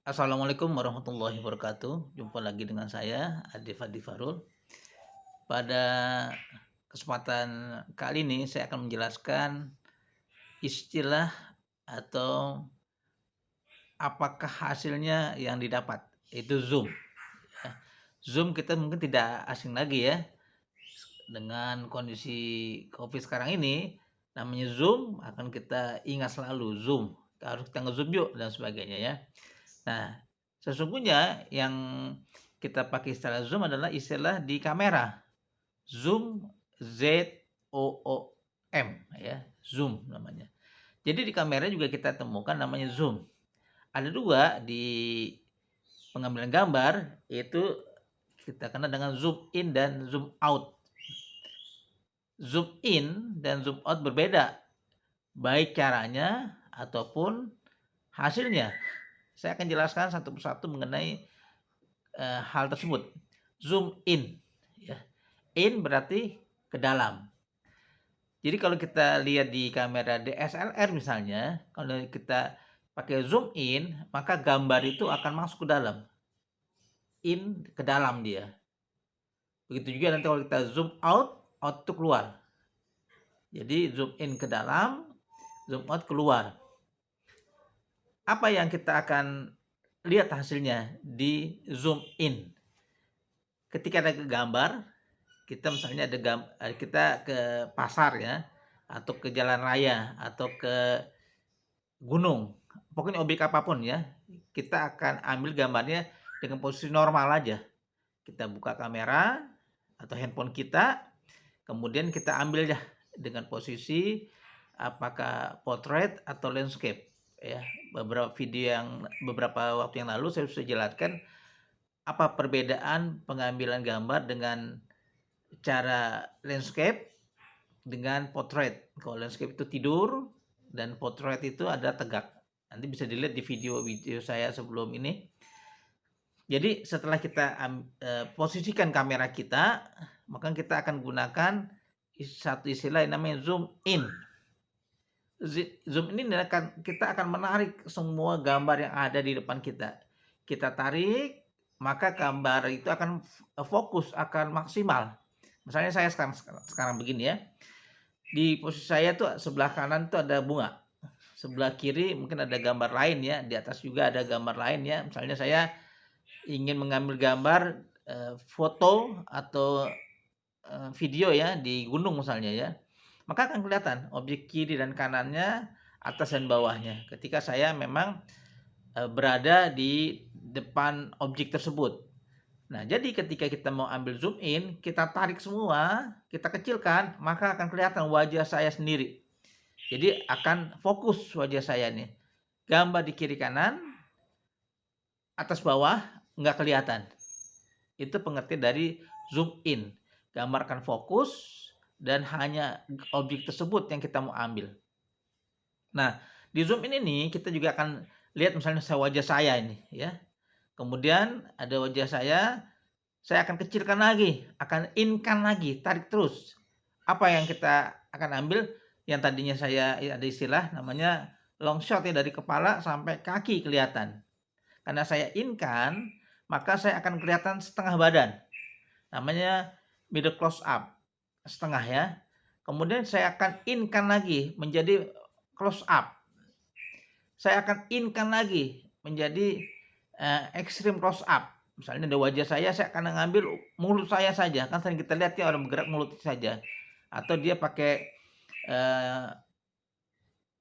Assalamualaikum warahmatullahi wabarakatuh. Jumpa lagi dengan saya, Ade Fadi Farul. Pada kesempatan kali ini saya akan menjelaskan istilah atau apakah hasilnya yang didapat, itu Zoom. Ya. Zoom kita mungkin tidak asing lagi ya, dengan kondisi COVID sekarang ini, namanya Zoom akan kita ingat selalu, Zoom. Harus kita nge-zoom yuk dan sebagainya ya. Nah, sesungguhnya yang kita pakai istilah zoom adalah istilah di kamera. Zoom, ZOOM ya, zoom namanya. Jadi di kamera juga kita temukan namanya zoom. Ada dua di pengambilan gambar, itu kita kenal dengan zoom in dan zoom out. Zoom in dan zoom out berbeda, baik caranya ataupun hasilnya. Saya akan jelaskan satu persatu mengenai hal tersebut. Zoom in, ya. In berarti ke dalam. Jadi kalau kita lihat di kamera DSLR misalnya, kalau kita pakai zoom in, maka gambar itu akan masuk ke dalam. In ke dalam dia. Begitu juga nanti kalau kita zoom out, out itu keluar. Jadi zoom in ke dalam, zoom out keluar. Apa yang kita akan lihat hasilnya di zoom in? Ketika ada gambar, kita misalnya kita ke pasar ya, atau ke jalan raya, atau ke gunung, pokoknya objek apapun ya, kita akan ambil gambarnya dengan posisi normal aja. Kita buka kamera atau handphone kita, kemudian kita ambil ya dengan posisi apakah portrait atau landscape ya. Beberapa waktu yang lalu saya sudah jelaskan apa perbedaan pengambilan gambar dengan cara landscape dengan portrait. Kalau landscape itu tidur dan portrait itu ada tegak. Nanti bisa dilihat di video-video saya sebelum ini. Jadi setelah kita posisikan kamera kita, maka kita akan gunakan satu istilah yang namanya zoom in. Zoom ini kita akan menarik semua gambar yang ada di depan kita. Kita tarik, maka gambar itu akan fokus, akan maksimal. Misalnya saya sekarang begini ya. Di posisi saya tuh sebelah kanan tuh ada bunga. Sebelah kiri mungkin ada gambar lain ya, di atas juga ada gambar lain ya. Misalnya saya ingin mengambil gambar foto atau video ya di gunung misalnya ya. Maka akan kelihatan objek kiri dan kanannya, atas dan bawahnya. Ketika saya memang berada di depan objek tersebut. Nah, jadi ketika kita mau ambil zoom in, kita tarik semua, kita kecilkan, maka akan kelihatan wajah saya sendiri. Jadi akan fokus wajah saya nih. Gambar di kiri kanan, atas bawah nggak kelihatan. Itu pengertian dari zoom in. Gambar akan fokus dan hanya objek tersebut yang kita mau ambil. Nah, di zoom in ini kita juga akan lihat misalnya wajah saya ini ya. Kemudian ada wajah saya akan kecilkan lagi, akan in-kan lagi, tarik terus. Apa yang kita akan ambil, yang tadinya saya ada istilah namanya long shot ya, dari kepala sampai kaki kelihatan. Karena saya in-kan, maka saya akan kelihatan setengah badan. Namanya middle close up, setengah ya. Kemudian saya akan in-kan lagi menjadi close up. Saya akan in-kan lagi menjadi extreme close up. Misalnya di wajah saya akan mengambil mulut saya saja. Kan sering kita lihat ya orang bergerak mulut saja. Atau dia pakai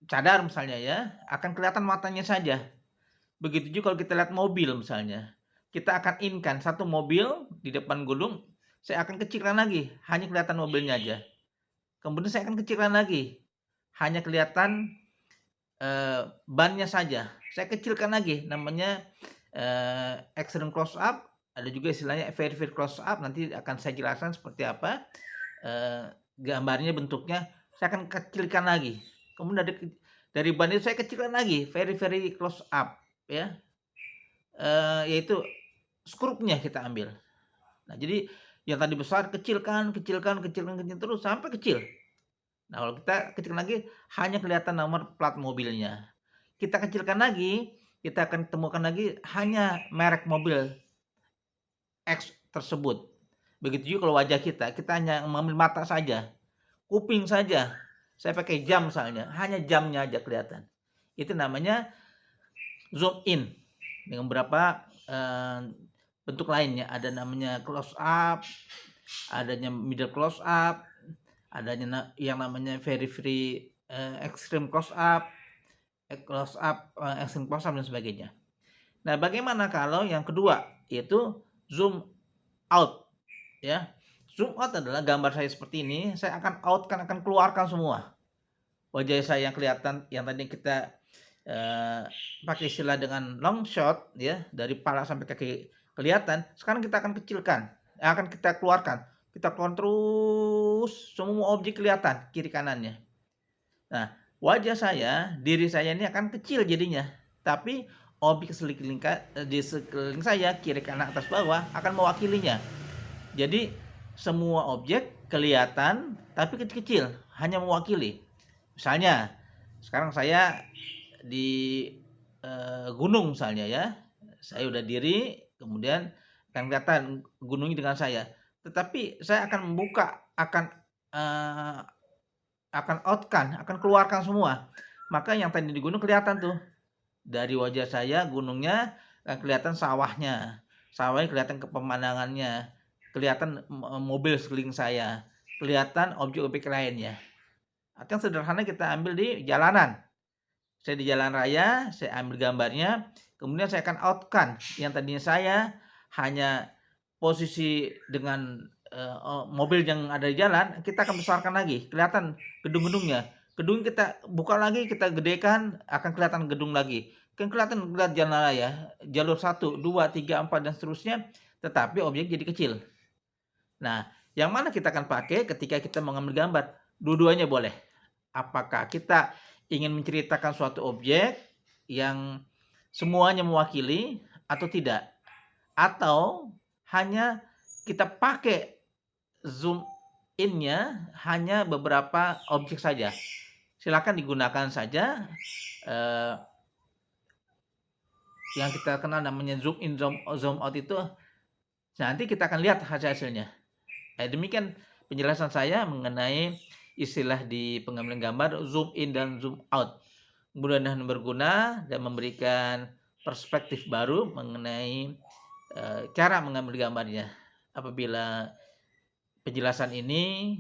cadar misalnya ya, akan kelihatan matanya saja. Begitu juga kalau kita lihat mobil misalnya. Kita akan in-kan satu mobil di depan gunung, saya akan kecilkan lagi, hanya kelihatan mobilnya aja. Kemudian saya akan kecilkan lagi, hanya kelihatan bannya saja. Saya kecilkan lagi, namanya extreme close up, ada juga istilahnya very close up, nanti akan saya jelaskan seperti apa gambarnya, bentuknya. Saya akan kecilkan lagi, kemudian dari ban itu saya kecilkan lagi, very close up ya, yaitu skrupnya kita ambil. Nah, jadi yang tadi besar kecilkan terus sampai kecil. Nah, kalau kita kecilkan lagi hanya kelihatan nomor plat mobilnya. Kita kecilkan lagi, kita akan temukan lagi hanya merek mobil X tersebut. Begitu juga kalau wajah kita hanya mengambil mata saja, kuping saja. Saya pakai jam misalnya, hanya jamnya aja kelihatan. Itu namanya zoom in dengan beberapa bentuk lainnya. Ada namanya close up, adanya middle close up, adanya yang namanya very very extreme close up, extreme close up dan sebagainya. Nah, bagaimana kalau yang kedua yaitu zoom out ya. Zoom out adalah gambar saya seperti ini, saya akan outkan, akan keluarkan semua. Wajah saya yang kelihatan yang tadi kita pakai istilah dengan long shot ya, dari kepala sampai kaki kelihatan, sekarang kita akan kecilkan, akan kita keluarkan. Kita keluarkan terus semua objek kelihatan kiri kanannya. Nah, wajah saya, diri saya ini akan kecil jadinya. Tapi objek di sekeliling saya, kiri kanan atas bawah akan mewakilinya. Jadi semua objek kelihatan tapi kecil-kecil, hanya mewakili. Misalnya, sekarang saya di gunung misalnya ya. Saya udah diri, kemudian akan kelihatan gunungnya dengan saya. Tetapi saya akan membuka, akan outkan, akan keluarkan semua. Maka yang tadi di gunung kelihatan tuh. Dari wajah saya gunungnya kelihatan sawahnya. Sawahnya kelihatan ke pemandangannya. Kelihatan mobil sekeliling saya. Kelihatan objek-objek lainnya. Atau yang sederhana kita ambil di jalanan. Saya di jalan raya, saya ambil gambarnya, kemudian saya akan outkan yang tadinya saya hanya posisi dengan mobil yang ada di jalan, kita akan besarkan lagi, kelihatan gedung-gedungnya. Gedung kita buka lagi, kita gedekan, akan kelihatan gedung lagi. Kan kelihatan jalan raya, jalur 1, 2, 3, 4 dan seterusnya, tetapi objek jadi kecil. Nah, yang mana kita akan pakai ketika kita mengambil gambar? Dua-duanya boleh. Apakah kita ingin menceritakan suatu objek yang semuanya mewakili atau tidak? Atau hanya kita pakai zoom in-nya hanya beberapa objek saja. Silakan digunakan saja yang kita kenal namanya zoom in, zoom out itu. Nanti kita akan lihat hasilnya. Demikian penjelasan saya mengenai istilah di pengambilan gambar zoom in dan zoom out. Mudah-mudahan berguna dan memberikan perspektif baru mengenai cara mengambil gambarnya. Apabila penjelasan ini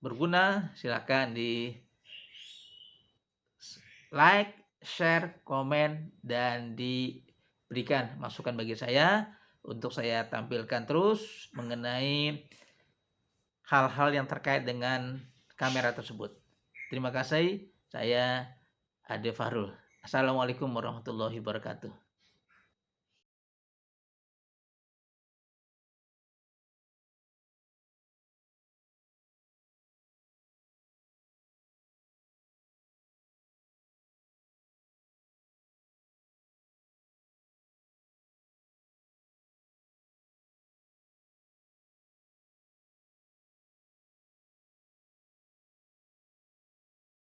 berguna, silakan di like, share, komen, dan diberikan masukan bagi saya untuk saya tampilkan terus mengenai hal-hal yang terkait dengan kamera tersebut. Terima kasih, saya Ade Fahrul. Assalamualaikum warahmatullahi wabarakatuh.